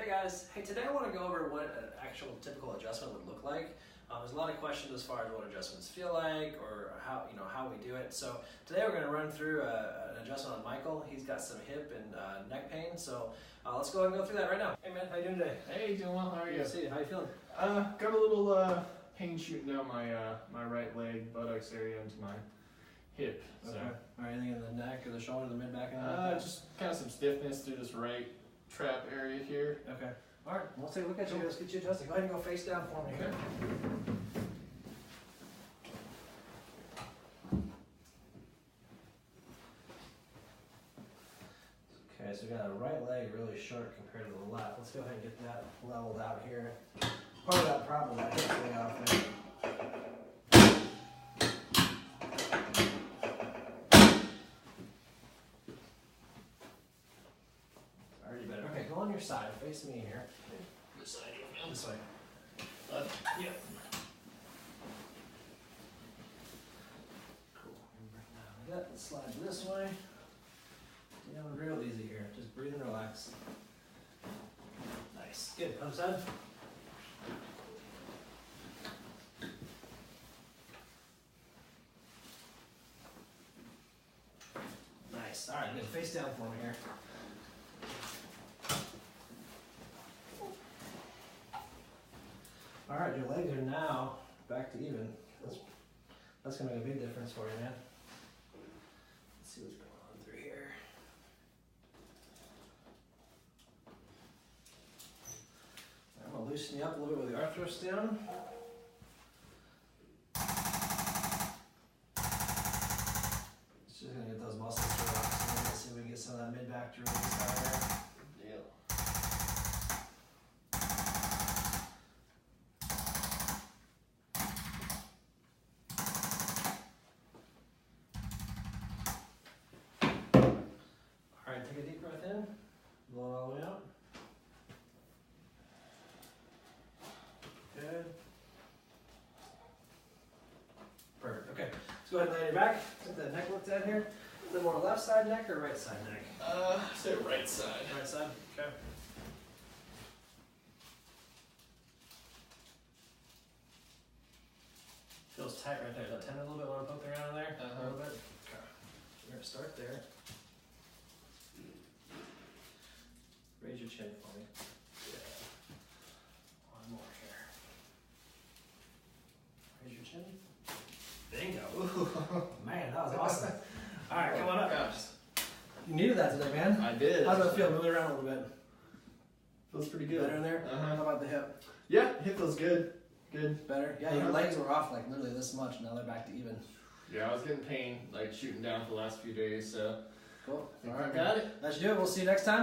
Hey guys, hey, today I want to go over what an actual typical adjustment would look like. There's a lot of questions as far as what adjustments feel like or how we do it. So today we're going to run through an adjustment on Michael. He's got some hip and neck pain, so let's go ahead and go through that right now. Hey man, how you doing today? Hey, doing well. How are you? Good to see you. How you feeling? Got a little pain shooting down my my right leg, buttocks area into my hip. So. Okay. Or anything in the neck or the shoulder, the mid back? Just kind of some stiffness through this right trap area here. Okay. All right. Let's take a look at you. Let's get you adjusted. Go ahead and go face down for me. Okay. Okay, so we got a right leg really short compared to the left. Let's go ahead and get that leveled out here. Part of that problem that hip thing out there. Already better. Okay, go on your side. Face me here. This side. This way. Yeah. Cool. Bring that slide this way. Down real easy here. Just breathe and relax. Nice. Good. Other side. Nice. All right. Good. Face down for me here. All right. Your legs are now back to even. That's gonna make a big difference for you, man. Let's see what's going on through here. I'm gonna loosen you up a little bit with the arm thrust down. It's just gonna get those muscles relaxed. Let's see if we can get some of that mid back to release out there. Deal. All right, take a deep breath in, blow it all the way out. Good. Perfect. Okay, let's go ahead and lay your back. Get that neck looked at here. A little more left side neck or right side neck? Say right side. Right side. Okay. Feels tight right there. Is that tendon a little bit? Want to poke around in there? A little bit. Okay. We're gonna start there. Raise your chin for me. Yeah. One more here. Raise your chin. Bingo. Ooh. Man, that was awesome. All right, come on up. Gosh. You needed that today, man. I did. How does it feel? Move it around a little bit. Feels pretty good. Better in there? How about the hip? Yeah, hip feels good. Good. Better? Yeah, your legs were off like literally this much. Now they're back to even. Yeah, I was getting pain like shooting down for the last few days, so. Cool. All right, got it. Let's do it. We'll see you next time.